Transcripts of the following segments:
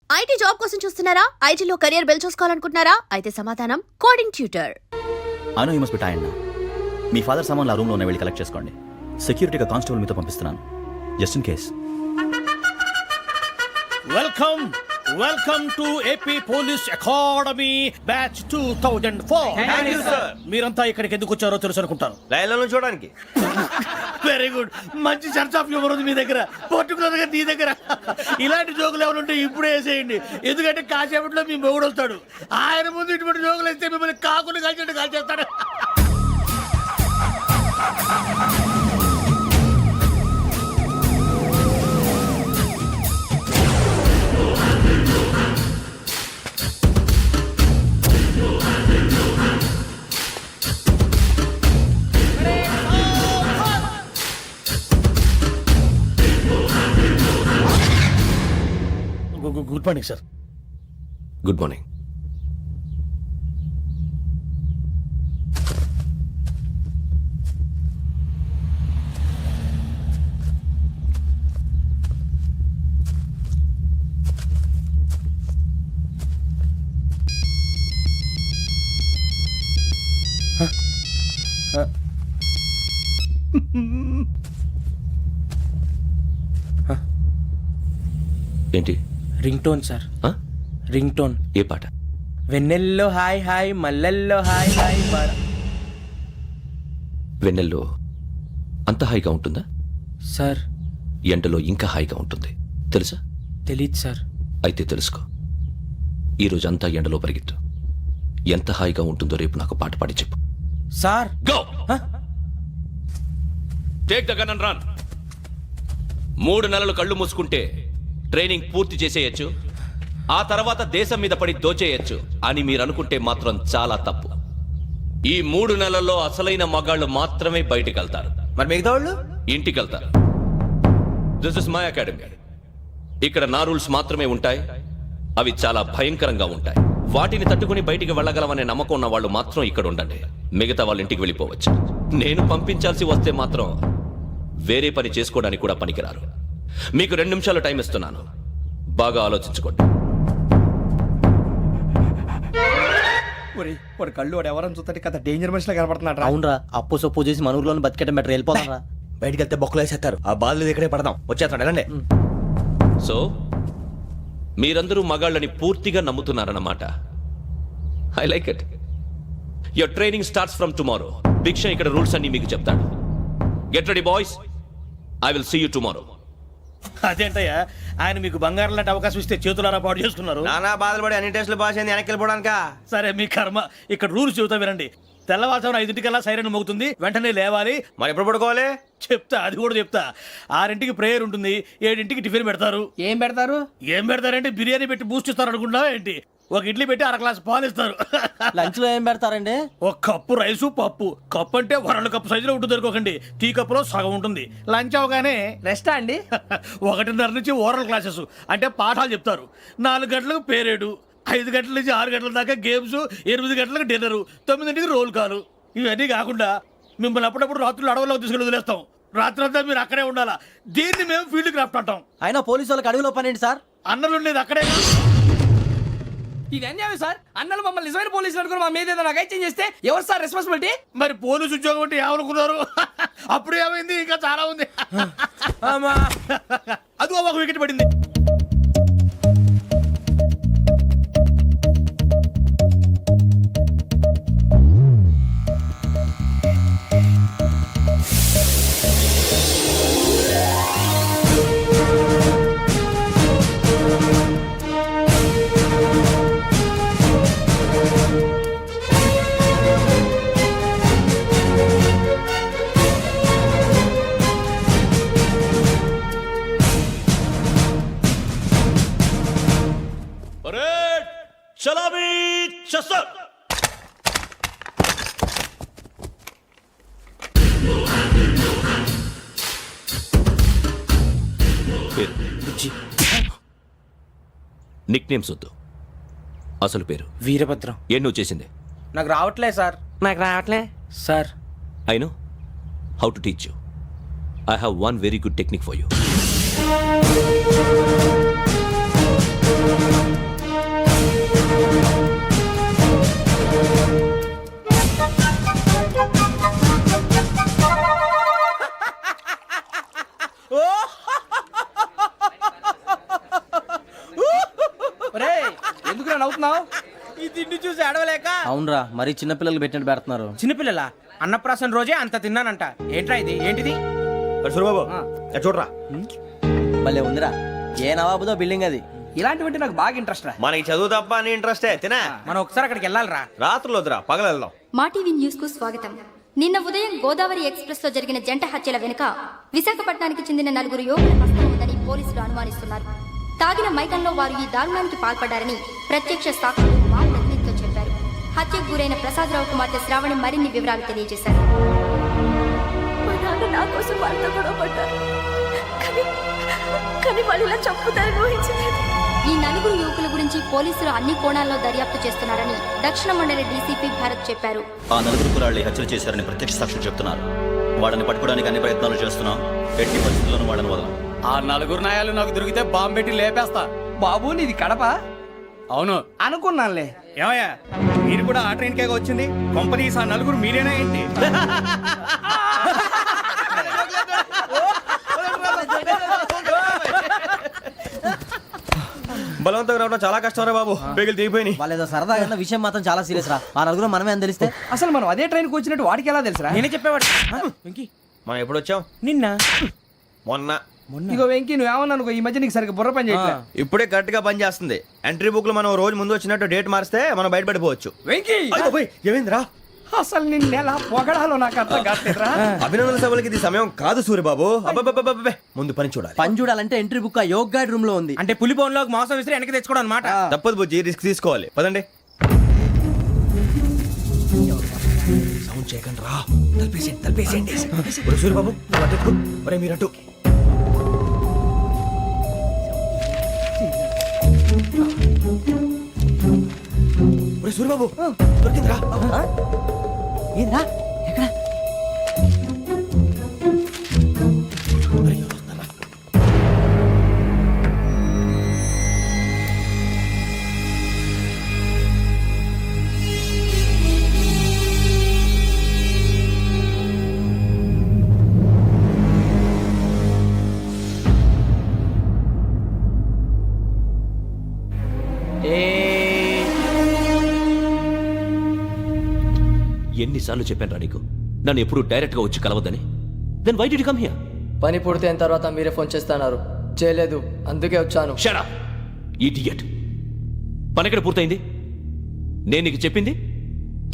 IT job కోసం చూస్తున్నారా? ఐటీలో కెరియర్ బిల్డ్ చూసుకోవాలనుకుంటున్నారా? అయితే సమాధానం coding tutor. Anu you must be tired now. Me father సామాన్లు ఆ రూమ్లో ఉన్న వెళ్ళి కలెక్ట్ చేసుకోండి. సెక్యూరిటీగా కానిస్టేబుల్ మీతో పంపిస్తున్నాను, just in case. Welcome to AP police academy batch 2004. మీరంతా ఇక్కడికి ఎందుకు వచ్చారో తెలుసు అనుకుంటాను. లైన్లో చూడడానికి. వెరీ గుడ్, మంచి సెన్స్ ఆఫ్ హ్యూమర్ ఉంది మీ దగ్గర, పర్టికులర్ గా నీ దగ్గర. ఇలాంటి జోకులు ఏమైనా ఉంటే ఇప్పుడే వేసేయండి, ఎందుకంటే కాసేపట్లో మీ మొగుడు వస్తాడు. ఆయన ముందు ఇటువంటి జోకులు వేస్తే మిమ్మల్ని కాకుండా కాల్చేట్టు కాల్చేస్తాడు. Good morning sir. Good morning. ఏంటి? Ring tone sir. Ring tone. ఏ పాట? వెన్నెల్లో హాయ్ హాయ్ మల్లెల్లో హాయ్ హాయ్. వెన్నెల్లో అంత హాయిగా ఉంటుందా సార్? ఎండలో ఇంకా హాయిగా ఉంటుంది తెలుసా? తెలీదు సార్. అయితే తెలుసుకో, ఈరోజు అంతా ఎండలో పరిగెత్తు. ఎంత హాయిగా ఉంటుందో రేపు నాకు పాట పాడి చెప్పు. Sir go. Take the gun and run. 3 నెలలు కళ్ళు మూసుకుంటే ట్రైనింగ్ పూర్తి చేసేయచ్చు, ఆ తర్వాత దేశం మీద పడి దోచేయచ్చు అని మీరు అనుకుంటే మాత్రం చాలా తప్పు. ఈ 3 నెలల్లో అసలైన మగాళ్ళు మాత్రమే బయటికి వెళ్తారు. మరి మిగతా వాళ్ళు ఇంటికి వెళ్తారు. This is my academy. ఇక్కడ నా రూల్స్ మాత్రమే ఉంటాయి, అవి చాలా భయంకరంగా ఉంటాయి. వాటిని తట్టుకుని బయటికి వెళ్ళగలమనే నమ్మకం ఉన్న వాళ్ళు మాత్రం ఇక్కడ ఉండండి, మిగతా వాళ్ళు ఇంటికి వెళ్ళిపోవచ్చు. నేను పంపించాల్సి వస్తే మాత్రం వేరే పని చేసుకోవడానికి కూడా పనికిరారు. మీకు 2 నిమిషాలు టైం ఇస్తున్నాను, బాగా ఆలోచించుకోండి. కళ్ళు వాడు ఎవరని చూస్తే కదా డేంజర్ మనిషిలో కనపడుతున్నాడు. అవునరా, అప్పు సొప్పు చేసి మన ఊర్లో బతికేయడం బెటర్. వెళ్ళిపోతారా? బయటికి వెళ్తే బొక్కలు వేసేస్తారు. ఆ బాధలు ఇక్కడే పడదాం. వచ్చేస్తాడు వెళ్ళండి. సో మీరందరూ మగాళ్ళని పూర్తిగా నమ్ముతున్నారన్నమాట. I like it. Your training starts from tomorrow. Bhiksha ఇక్కడ రూల్స్ అన్ని మీకు చెప్తాడు. Get ready boys, I will see you tomorrow. అదేంటయ్యా, ఆయన మీకు బంగారం లాంటి అవకాశం ఇస్తే చేతులారా పాటు చేసుకున్నారు. నానా బాధలు పడి అన్ని టెస్టులు పాస్ అయింది, వెనక్కి వెళ్ళిపోవడానికా? సరే మీ కర్మ. ఇక్కడ రూల్స్ చెబుతా వినండి. తెల్లవారుజామున 5 సైరన్ మోగుతుంది, వెంటనే లేవాలి. మరి ఎప్పుడు పడుకోవాలి చెప్తా, అది కూడా చెప్తా. 6 ప్రేయర్ ఉంటుంది, 7 టిఫిన్ పెడతారు. ఏం పెడతారు? ఏం పెడతారంటే బిర్యానీ పెట్టి బూస్ట్ ఇస్తారు అనుకుంటున్నావా ఏంటి? ఒక ఇడ్లీ పెట్టి 1 గ్లాస్ పాలు ఇస్తారు. లంచ్ లో ఏం పెడతారండి? ఒక కప్పు రైసు పప్పు. కప్పు అంటే 1/2 కప్పు సైజులో ఉంటుంది అనుకోకండి, టీ కప్పులో సగం ఉంటుంది. లంచ్ అవగానే రెస్టా అండి? 1:30 నుంచి ఓరల్ క్లాసెస్ అంటే పాఠాలు చెప్తారు. 4 గంటలకు పేరేడు, 5 గంటల నుంచి 6 గంటల దాకా గేమ్స్, 8 గంటలకు డిన్నర్, 9 రోల్ కాలు. ఇవన్నీ కాకుండా మిమ్మల్ని అప్పుడప్పుడు రాత్రులు అడవుల్లో తీసుకెళ్ళి వదిలేస్తాం. రాత్రంతా మీరు అక్కడే ఉండాలా. దీన్ని మేము ఫీల్డ్ క్రాఫ్ట్ అంటాం. అయినా పోలీసు వాళ్ళకి అడవిలో పని ఏంటి సార్? అన్నలు ఉండేది అక్కడే. ఇది అన్యాయం సార్. అన్నలు మమ్మల్ని నిజమైన పోలీసులు అనుకుని మా మీద ఏదైనా నగైత్యం చేస్తే ఎవరు సార్ రెస్పాన్సిబిలిటీ? మరి పోలీసు ఉద్యోగం అంటే ఏమనుకున్నారు? అప్పుడు ఏమైంది, ఇంకా చాలా ఉంది. అదిగో ఒక వికెట్ పడింది. చలాబీ చసర్. నిక్ నేమ్స్ వద్దు, అసలు పేరు. వీరభద్రం. ఏం నువ్వు చేసింది? నాకు రావట్లే సార్. నాకు రావట్లే sir. I know how to teach you. I have one very good technique for you. ఏంట్రా నవ్వుతున్నావు? ఈ తిండి చూసి అడవలేక. అవునరా మరి చిన్నపిల్లలు పెట్టినట్టు పెడుతున్నారు. చిన్నపిల్లల అన్నప్రాసన రోజే అంత తిన్నానంట. ఏంట్రా ఇది? ఏంటిది? సూరిబాబు చూడరా, భలే ఉందిరా. ఏ నవాబుదో బిల్డింగ్ అది. ఇలాంటివంటే నాకు బాగా ఇంట్రెస్ట్ రా. మనకి చదువు తప్ప అని ఇంట్రెస్టే తినా. మనం ఒకసారి అక్కడికి వెళ్ళాలిరా. రాత్రులు వద్దురా, పగలు వెళ్దాం. మా టీవీ న్యూస్ కు స్వాగతం. నిన్న ఉదయం గోదావరి ఎక్స్ప్రెస్ లో జరిగిన జంట హత్యల వెనుక విశాఖపట్నానికి చెందిన 4 యువకుల హస్తం ఉందని పోలీసులు అనుమానిస్తున్నారు. తాగిన మైకంలో వారు ఈ దారుణానికి పాల్పడ్డారని ప్రత్యక్ష సాక్షులు మా ప్రతినిధితో చెప్పారు. హత్యకు గురైన ప్రసాదరావు కుమార్తె శ్రావణి మరిన్ని వివరాలు తెలియజేశారు. మా నాన్న నా కోసం వాళ్ళతో గొడవ పడ్డారు. కానీ వాళ్ళు ఇలా చంపుతారని ఊహించలేదు. ఈ 4 యువకుల గురించి పోలీసులు అన్ని కోణాల్లో దర్యాప్తు చేస్తున్నారని దక్షిణ మండలి డీసీపీ భరత్ చెప్పారు. ఆ 4 కురాళ్ళు హత్యలు చేశారని ప్రత్యక్ష సాక్షులు చెప్తున్నారు. వాళ్ళని పట్టుకోవడానికి అన్ని ప్రయత్నాలు చేస్తున్నాం. ఎట్టి పరిస్థితుల్లోనూ వాళ్ళని వదలం. ఆ 4 నాయాలు నాకు దొరికితే బాంబు పెట్టి లేపేస్తా. బాబు నీది కడప? అవును. అనుకున్నానులే. ఏమయ్యా మీరు కూడా ఆ ట్రైన్ కేగా వచ్చింది? కంపెనీస్ ఆ 4 మీరేనా ఏంటి? బలవంతంగా రావడం చాలా కష్టం రా బాబు, పేగులు తీగిపోయినాయి. వాళ్ళేదో సరదాగా విషయం మాత్రం చాలా సీరియస్ రా. ఆ 4 మనమే అని తెలిస్తే అసలు మనం అదే ట్రైన్కి వచ్చినట్టు వాడికి ఎలా తెలుసురా? నేనే చెప్పేవాడు. వెంకీ మనం ఎప్పుడు వచ్చాం? నిన్న మొన్న. ఇగో వెంకీ నువ్వేమన్నా అనుకో, ఈ మధ్య నీకు సరిగ్గా బుర్ర పని చేయట్లే. ఇప్పుడే కరెక్ట్ గా పని చేస్తుంది. ఎంట్రీ బుక్ లో మనం రోజు ముందు వచ్చినట్టు డేట్ మారిస్తే మనం బయటపడిపోవచ్చు. వెంకీ ఏమైందిరా? అసలు నిన్న ఎలా పొగడాలో నాకు అర్థం కాట్లేదురా. అభినందన సభలకి ఇది సమయం కాదు సూరిబాబు. అబ్బబ్బబ్బబ్బబ్బే, ముందు పని చూడాలి. పని చూడాలంటే ఎంట్రీ బుక్ ఆ యోగ్ గైడ్ రూమ్ లో ఉంది. అంటే పులి బోన్లోకి మాంసం విసిరి వెనక్కి తెచ్చుకోవడం అనమాట. తప్పదు బుజ్జి, రిస్క్ తీసుకోవాలి. పదండి. సౌండ్ చేయకండి రా. తలపేసేయండి. సూరిబాబు ఒరే మీరట్టు. సూరిబాబు దొరికిందిరా. ఏంద్రా ఎక్కడ? ఎన్నిసార్లు చెప్పాను నీకు నన్ను ఎప్పుడు డైరెక్ట్ గా వచ్చి కలవద్దని? Then why did you come here? పని పూర్తయిన తర్వాత మీరే ఫోన్ చేస్తున్నారు. చేయలేదు, అందుకే వచ్చాను. Shut up idiot. పని ఎక్కడ పూర్తయింది? నేను నీకు చెప్పింది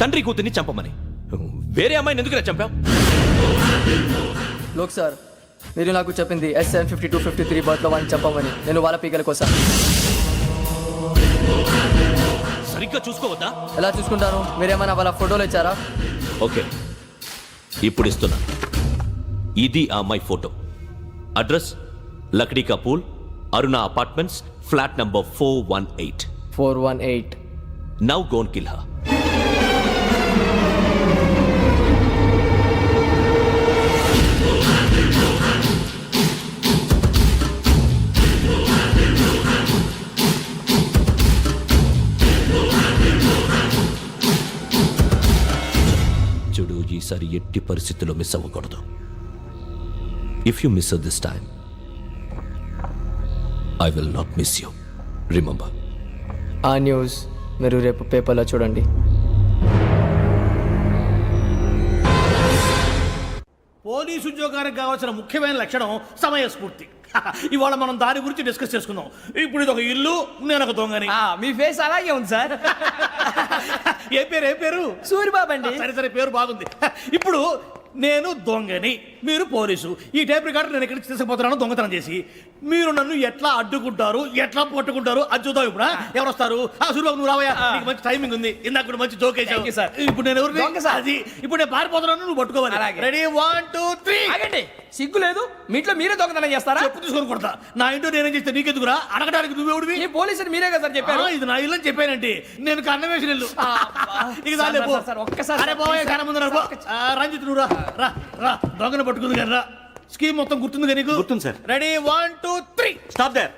తండ్రి కూతుర్ని చంపమని. వేరే అమ్మాయిని ఎందుకు చంపావు? లోక్ సార్, మీరు నాకు చెప్పింది SM 5253 బర్త్లో వాడిని చంపమని. నేను వాళ్ళ పీకల కోసం. సరిగ్గా చూసుకోవద్దా? ఎలా చూసుకుంటాను? మీరేమైనా వాళ్ళ ఫోటోలు ఇచ్చారా? ఓకే, ఇప్పుడు ఇస్తున్నా. ఇది ఆ అమ్మాయి ఫోటో. అడ్రస్ లక్డీ కా pool, Aruna apartments, flat number 418. 418. Now go and kill her. చూడు, ఈసారి ఎట్టి పరిస్థితుల్లో మిస్ అవ్వకూడదు. If you miss this time I will not miss you. Remember. ఆ న్యూస్ మీరు రేపు పేపర్లో చూడండి. పోలీసు ఉద్యోగానికి కావాల్సిన ముఖ్యమైన లక్షణం సమయస్ఫూర్తి. ఇవాళ మనం దాని గురించి డిస్కస్ చేసుకుందాం. ఇప్పుడు ఇది ఒక ఇల్లు, నేను ఒక దొంగని. మీ ఫేస్ అలాగే ఉంది సార్. ఏ పేరు? సూరిబాబు అండి. సరే పేరు బాగుంది. ఇప్పుడు నేను దొంగని, మీరు పోలీసు. ఈ టైప్ రికార్డు నేను ఎక్కడికి తీసుకుపోతున్నాను దొంగతనం చేసి. మీరు నన్ను ఎట్లా అడ్డుకుంటారు, ఎట్లా పట్టుకుంటారు అది చూద్దాం. ఇప్పుడు ఎవరు వస్తారు? సూరిబాబు నువ్వు రావయ్యా, నీకు మంచి టైమింగ్ ఉంది. ఇందాక కూడా మంచి జోక్ వేసావు సార్. ఇప్పుడు నేను ఎవరు? దొంగ సార్. అది ఇప్పుడు నేను పారిపోతున్నాను, నువ్వు పట్టుకోవాలి. రెడీ 1 2 3. ఆగండి, సిగ్గు లేదు? మీ ఇంట్లో మీరే దొంగతనం చేస్తారా? చెప్పు తీసుకొని కొడతా. నా ఇంటో నేనేం చేస్తే నీకెందుకురా? అడగడానికి నువ్వెవడివి? ఈ పోలీసులు మీరే కదా సార్ చెప్పారు. ఇది నా ఇల్లు అని చెప్పానంటే నేను కన్న వేసిన ఇల్లు. ఇక సార్, సార్, ఒక్కసారి అరే పోయే కన్న ముందు రంజిత్ నువ్వు రా రా దొంగను పట్టుకుంది కానీ రా. స్కీమ్ మొత్తం గుర్తుంది కదా నీకు? గుర్తుంది sir. Ready 1 2 3. Stop there.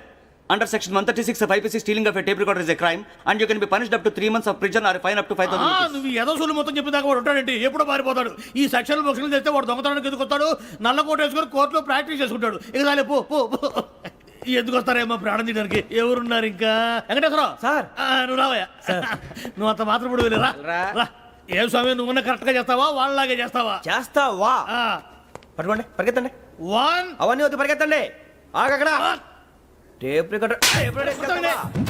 Under section 136 of IPC, stealing of a tape recorder is a crime and you can be punished up to 3 months of prison or a fine up to 5,000 rupees. నువ్వు ఏదో సొల్లు మొత్తం చెప్పిన దాకా వాడు ఉంటాడండి, ఎప్పుడో పారిపోతాడు. ఈ సెక్షన్ బుక్స్లు చేస్తే వాడు దొంగతనానికి ఎందుకు వస్తాడు? నల్ల కోట వేసుకొని కోర్టులో ప్రాక్టీస్ చేసుకుంటాడు. ఇక చాలే పో పో పో. ఎందుకు వస్తారేమో ప్రాణం తీయడానికి ఎవరున్నారు ఇంకా వెంకటేశ్వరరావు సార్. నువ్వు రావయ్యా నువ్వు అంత మాత్రం ఇప్పుడు వెళ్ళి రా ఏం స్వామి నువ్వున్న కరెక్ట్ గా చేస్తావా వాళ్ళలాగే చేస్తావా చేస్తావా పట్టుకోండి పరిగెత్తండి 1 అవన్నీ వద్దు పరిగెత్తండి ఆగక్కడ టేప్ రికార్డర్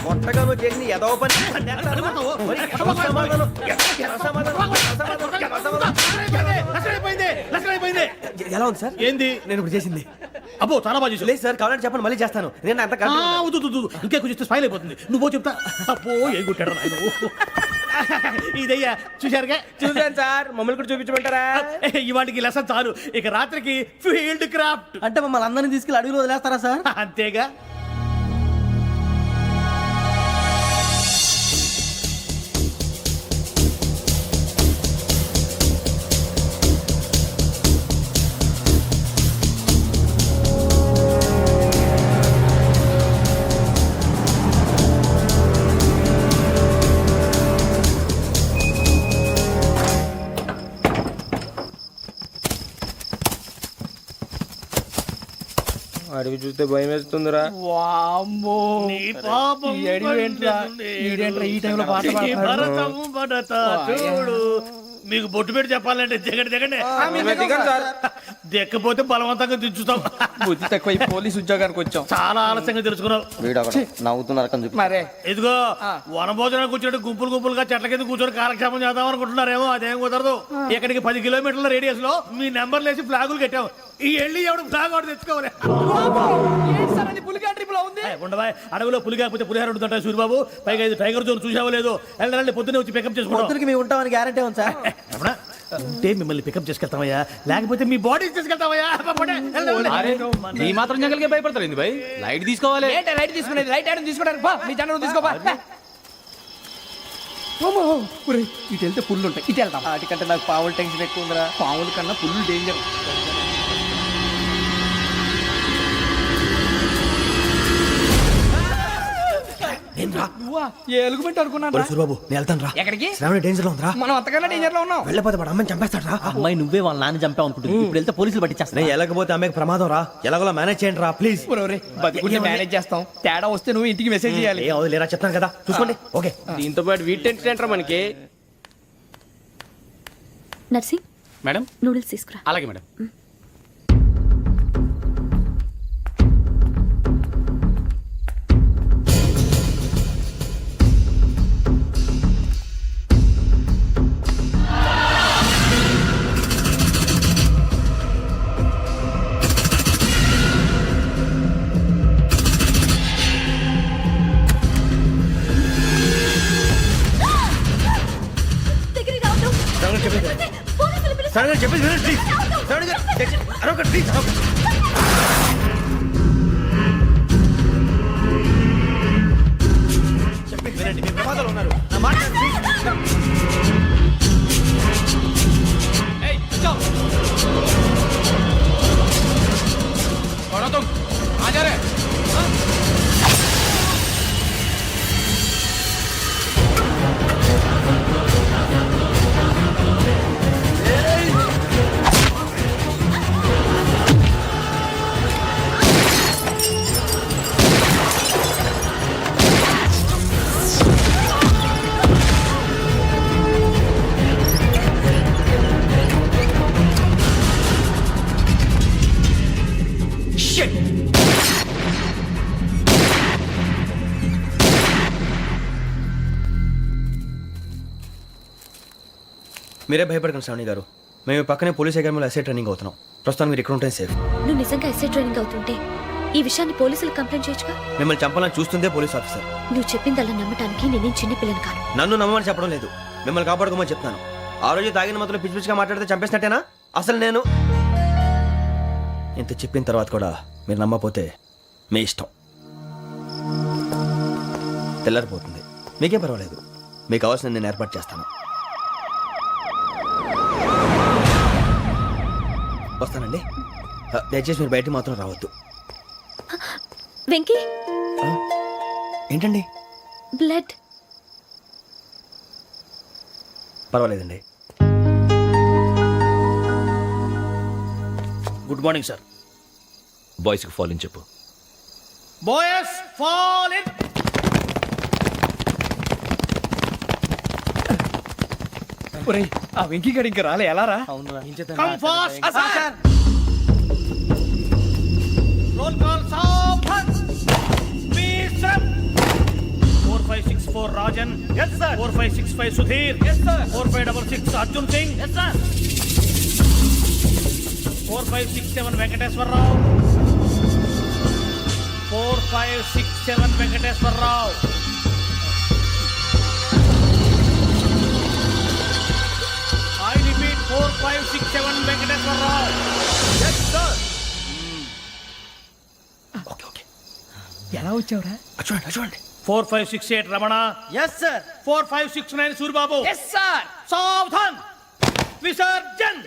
కొత్తగా నువ్వు చేసిన ఏదో పని ఎలా ఉంది సార్ ఏంది నేను ఇప్పుడు చేసింది అబ్బో చాలా బాగా చేసావు లేదు సార్ కావాలంటే చెప్పండి మళ్ళీ చేస్తాను నేను అంత ఇంకే కొంచెం స్మైల్ అయిపోతుంది నువ్వు చెప్తా అబ్బో ఏ కొట్టాడు నాయన ఇదయ్యా చూశారుగా చూసాను సార్ మమ్మల్ని కూడా చూపించమంటారా ఇవాటికి లెసన్ చాలు ఇక రాత్రికి ఫీల్డ్ క్రాఫ్ట్ అంటే మమ్మల్ని అందరినీ తీసుకెళ్ళి అడుగులో వదిలేస్తారా సార్? అంతేగా అడవి చూస్తే భయం వేస్తుందిరా. వామ్మో నీ పాపం ఈ అడవి ఏంట్రా? ఈడేంట్రా ఈ టైంలో పాట నీ పాడుతున్నాడు? భరతం భరత చూడు మీకు బొట్టు పెట్టి చెప్పాలంటే దిగండి దిగండి దిగండి సార్. దిక్కపోతే బలవంతంగా దించుతాం బుద్ధి తక్కువ ఈ పోలీస్ ఉద్యోగానికి వచ్చాం. చాలా ఆలస్యంగా తెలుసుకున్నావు వీడు ఒకడు నవ్వుతున్నారు కని చెప్పి. మరే ఇదిగో వనభోజనం కూర్చొని గుంపులు గుంపులుగా చెట్ల కింద కూర్చొని కాలక్షేపం చేద్దాం అనుకుంటున్నారేమో అదేం కుదరదు ఇక్కడికి 10 కిలోమీటర్ల రేడియస్ లో మీ నెంబర్లు వేసి ఫ్లాగులు కట్టాం ఈ వెళ్ళి ఎవడు ఫ్లాగ్ ఒకటి తెచ్చుకోవాలి పులిగా ట్రిప్ లో ఉంది. ఉండవా అడవిలో పులి కాకపోతే పులిహార ఉంటుంట సూరిబాబు పైగా ఇది టైగర్ జోన్ చూసావో లేదో వెళ్ళండి పొద్దున్నే వచ్చి పికప్ చేసుకుంటాం పొద్దునకి మేము ఉంటామని గ్యారంటీ ఉంది సార్. అవునా? ఉంటే మిమ్మల్ని పికప్ చేసుకెళ్తామయ్యా లేకపోతే మీ బాడీ తీసుకెళ్తామయ్యా ఈ మాత్రం జంగల్కే భయపడతారు భయ్. లైట్ తీసుకోవాలి. ఏంటి లైట్ తీసుకునేది? లైట్ ఆడని తీసుకోవడానికి బా మీ జనం తీసుకోబా. ఇటు వెళ్తే పుల్లు ఉంటాయి ఇటు వెళ్తాం. వాటికంటే నాకు పావులు టెన్షన్ ఎక్కువ ఉందిరా. పాముల కన్నా పుల్లు డేంజర్. నువ్వా? ఏ ఎలుగుబెట్టి అనుకున్నాను రా. సూరిబాబు నేను వెళ్తాను రా ఎక్కడికి? శ్రావణి డేంజర్ లో ఉందిరా మనం అంతకన్నా డేంజర్ లో ఉన్నాం. వెళ్ళపోతే వాడు అమ్మని చంపేస్తాడు రా అమ్మాయి నువ్వే వాళ్ళ నాన్న చంపావు అనుకుంటుంది. ఇప్పుడు వెళ్తే పోలీసులు పట్టించేస్తా. నేను వెళ్ళకపోతే అమ్మకి ప్రమాదం రా ఎలాగోలా మేనేజ్ చేయండి రా ప్లీజ్ ఒరేయ్, బతికుంటే మేనేజ్ చేస్తాం. తేడా వస్తే నువ్వు ఇంటికి మెసేజ్ చేయాలి. ఏ అవదు లేరా చెప్తాను కదా చూసుకోండి ఓకే దీంతో పాటు వీటి టెన్షన్ ఏంట్రా మనకి. నర్సింగ్ మేడం నూడిల్స్ తీసుకురా. అలాగే మేడం. శ్రావణి చెప్పేసి వినండి ప్లీజ్ శ్రావణి గారు అరొకటి ప్లీజ్ చెప్పేసి వినండి మీరు ప్రమాదాలు ఉన్నారు నా మాట ప్లీజ్ మీరే భయపడకండి శ్రావణి గారు మేము పక్కనే పోలీస్ అకాడమీలో ఎస్ఐ ట్రైనింగ్ అవుతున్నాం ప్రస్తుతం మీరు ఇక్కడ ఉంటే సేఫ్ నువ్వు నిజంగా ఎస్ఐ ట్రైనింగ్ అవుతుంటే ఈ విషయాన్ని పోలీసులకు కంప్లైంట్ చేయొచ్చుగా. మిమ్మల్ని చంపాలని చూస్తుందే పోలీస్ ఆఫీసర్ నువ్వు చెప్పిందల్లా నమ్మటానికి నేనేం చిన్న పిల్లని కాను. నన్ను నమ్మమని చెప్పడం లేదు మిమ్మల్ని కాపాడుకోమని చెప్తాను ఆ రోజు తాగిన మొత్తం పిచ్చి పిచ్చిగా మాట్లాడితే చంపేసినట్టేనా అసలు నేను ఇంత చెప్పిన తర్వాత కూడా మీరు నమ్మపోతే మీ ఇష్టం తెల్లారిపోతుంది మీకేం పర్వాలేదు మీకు కావాల్సిన నేను ఏర్పాటు చేస్తాను వస్తానండి దయచేసి మీరు బయటికి మాత్రం రావద్దు వెంకీ ఏంటండి బ్లడ్. పర్వాలేదండి గుడ్ మార్నింగ్ సార్ బాయ్స్కి ఫాలోని చెప్పు. Boys fall in. ఒరేయ్ ఆ వెంకీ గడి ఇంకా రాలే ఎలా రా? Come fast. రోల్ కాల్ సావధాన్. Speed up. 4564 Rajan. yes sir. 4565 Sudheer. yes sir. 4566 Arjun Singh. yes sir. 4567 Venkateswararao. 4567 Venkateswararao. I repeat 4567 Venkateswararao. yes sir. ఎలా వచ్చావురా? చూడండి 4568 Ramana. Yes sir. 4569 Suribabu. Yes sir. సావధాన్. విసర్జన్.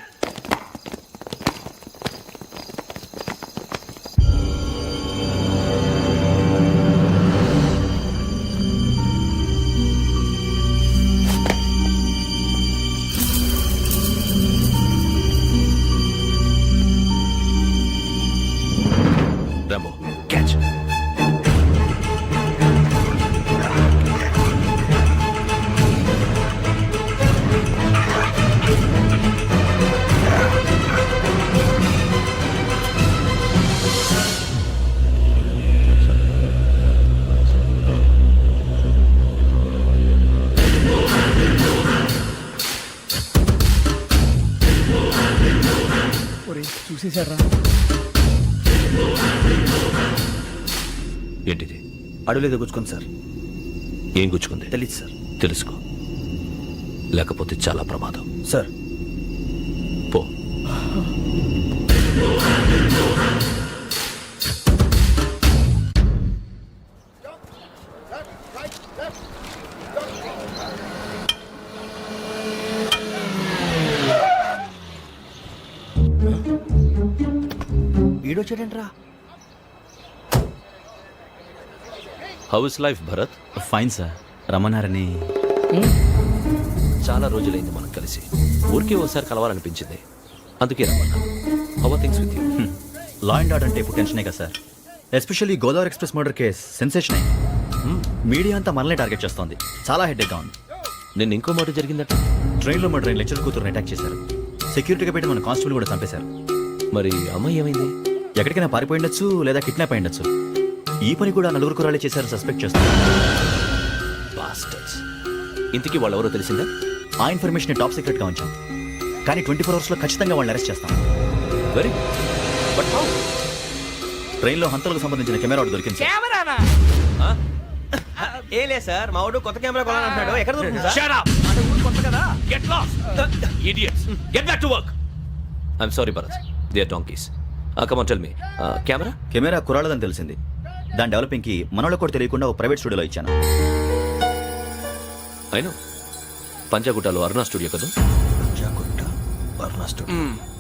Rambo catch. ఒరేయ్ చూసేశారా? ఏంటిది? అడవిలో గుచ్చుకుంది సార్. ఏం గుచ్చుకుంది? తెలీదు సార్. తెలుసుకో, లేకపోతే చాలా ప్రమాదం. సార్ పో. ఈడొచ్చాడేంట్రా? How is life Bharat? Fine sir. రమ్మన్నారని. చాలా రోజులైంది మనం కలిసి. ఊరికే ఒకసారి కలవాలనిపించింది, అందుకే రమ్మన్నా. How are things with you? Law and order అంటే ఇప్పుడు టెన్షనే కదా sir. Especially Godavari express murder case sensation అయింది. మీడియా అంతా మనల్ని టార్గెట్ చేస్తోంది. చాలా హెడ్ఏక్గా ఉంది. నిన్న ఇంకో మాట జరిగిందట. ట్రైన్లో మా ట్రైన్ లెక్చర్ కూతురుని అటాక్ చేశారు. సెక్యూరిటీగా పెట్టి మన కానిస్టేబుల్ కూడా చంపేశారు. మరి అమ్మాయి ఏమైంది? ఎక్కడికైనా పారిపోయి ఉండొచ్చు, లేదా కిడ్నాప్ అయి ఉండొచ్చు. ఈ పని కూడా నలుగురు కురాలే చేశారు సస్పెక్ట్ చేస్తారు. బాస్టర్స్. ఇంతకీ వాళ్ళెవరో తెలిసిందా? ఆ ఇన్ఫర్మేషన్ టాప్ సీక్రెట్గా ఉంచాం, కానీ 24 అవర్స్లో ఖచ్చితంగా వాళ్ళని అరెస్ట్ చేస్తాం. Very but how? ట్రైన్లో హంతలకు సంబంధించిన కెమెరా ఒకటి దొరికింది సార్. కెమెరానా? ఏం లేదు సార్, మా వాడు కొత్త కెమెరా కొనాలంటున్నాడు. ఎక్కడ దొరుకుతుంది సార్? Shut up! కొత్త కదా? Get lost! Idiots! Get back to work! I'm sorry, Bharat. They are donkeys. Come on, tell me. Camera? Camera కురాలదని తెలిసింది. దాని డెవలపింగ్కి మనలో కూడా తెలియకుండా ఒక ప్రైవేట్ స్టూడియోలో ఇచ్చాను. I know. పంజాగుట్టలో అరుణా స్టూడియో కదా?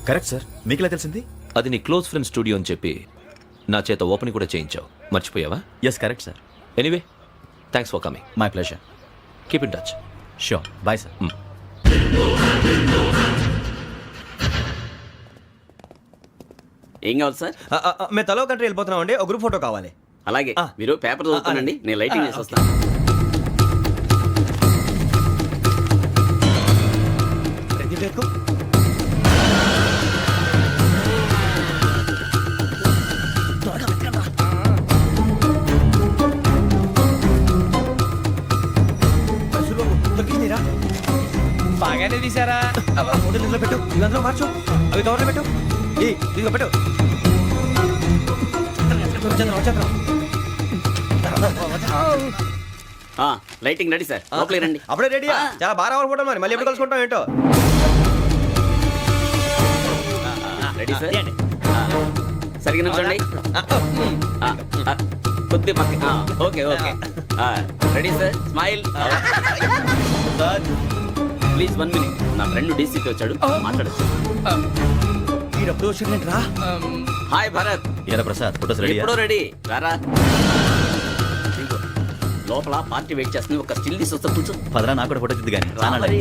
Correct sir. మీకులా తెలిసింది? అది నీ క్లోజ్ ఫ్రెండ్ స్టూడియో అని చెప్పి నా చేత ఓపెన్ కూడా చేయించావు. మర్చిపోయావా? Yes correct sir. Anyway, thanks for coming. My pleasure. Keep in touch. Sure. Bye sir. ఏం కావాలి సార్? మేము తలో కంట్రీ వెళ్ళిపోతున్నాం అండి. ఒక గ్రూప్ ఫోటో కావాలి. అలాగే, మీరు పేపర్ చదువుతానండి, నేను లైటింగ్ చేసి వస్తాను. బాగానే తీసారా? ఫోటో పెట్టు, ఇదంతా మార్చు, అవి కవర్లో పెట్టు. ఇదిగో పెట్టు. లైటింగ్ రెడీ సార్, లోపలికి రండి. అప్పుడే రెడీ? చాలా బాగా రావాలి ఫోటో. మరి మళ్ళీ ఎప్పుడు కలుసుకుంటాం ఏంటో. Ready sir. సరిగ్గా నిల్చోండి. కొద్ది పక్క. Okay okay. Ready sir. Smile. Please 1 minute. నా ఫ్రెండ్ డీసీకి వచ్చాడు, మాట్లాడచ్చు. ఈడప్పుడు వచ్చిందంటరా. హాయ్ భరత్. ఏరా ప్రసాద్, ఫోటోస్ రెడీ? ఎప్పుడో రెడీ. రారా. లోపల పార్టీ వెయిట్ చేస్తుంది, ఒక స్టిల్ తీసి వస్తా, కూర్చో. పదరా, నాకు కూడా ఫోటో తిద్దు కానీ. మరి.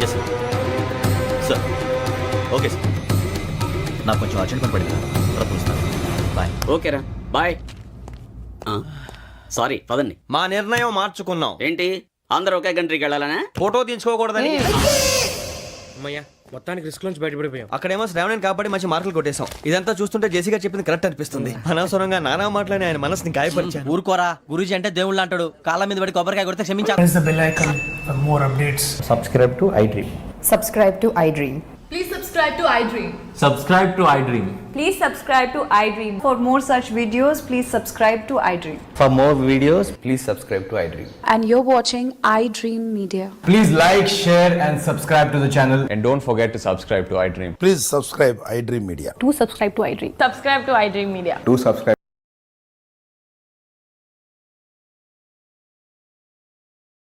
Yes sir. Sir okay sir. నాకు కొంచెం అర్జెంట్ పని పడింది. తర్వాత పిలుస్తాను. బాయ్. ఓకేరా బాయ్. సారీ పదండి. మా నిర్ణయం మార్చుకున్నాం. ఏంటి అందరూ ఒకే కంట్రీకి వెళ్ళాలనా? ఫోటో తీసుకోకూడదని. అమ్మయ్యా మొత్తానికి రిస్క్ నుంచి బయటపడిపోయాం. అక్కడేమో శ్రావణిని కాబట్టి మంచి మార్కులు కొట్టేశాం. ఇదంతా చూస్తుంటే జేసీగా చెప్పింది కరెక్ట్ అనిపిస్తుంది. అనవసరంగా నానా మాటలని ఆయన మనసుని గాయపరిచాను. ఊరుకోరా, గురూజీ అంటే దేవుళ్ళు అంటాడు. కాళ్ళ మీద పడి కొబ్బరికాయ కొడితే క్షమించాలి. Subscribe to iDream. Subscribe to iDream. Please subscribe to iDream. Subscribe to iDream. Please subscribe to iDream. For more such videos, please subscribe to iDream. For more videos, please subscribe to iDream. And you're watching iDream Media. Please like, share and subscribe to the channel and don't forget to subscribe to iDream. Please subscribe iDream Media. Do subscribe to iDream. Subscribe to iDream Media. Do subscribe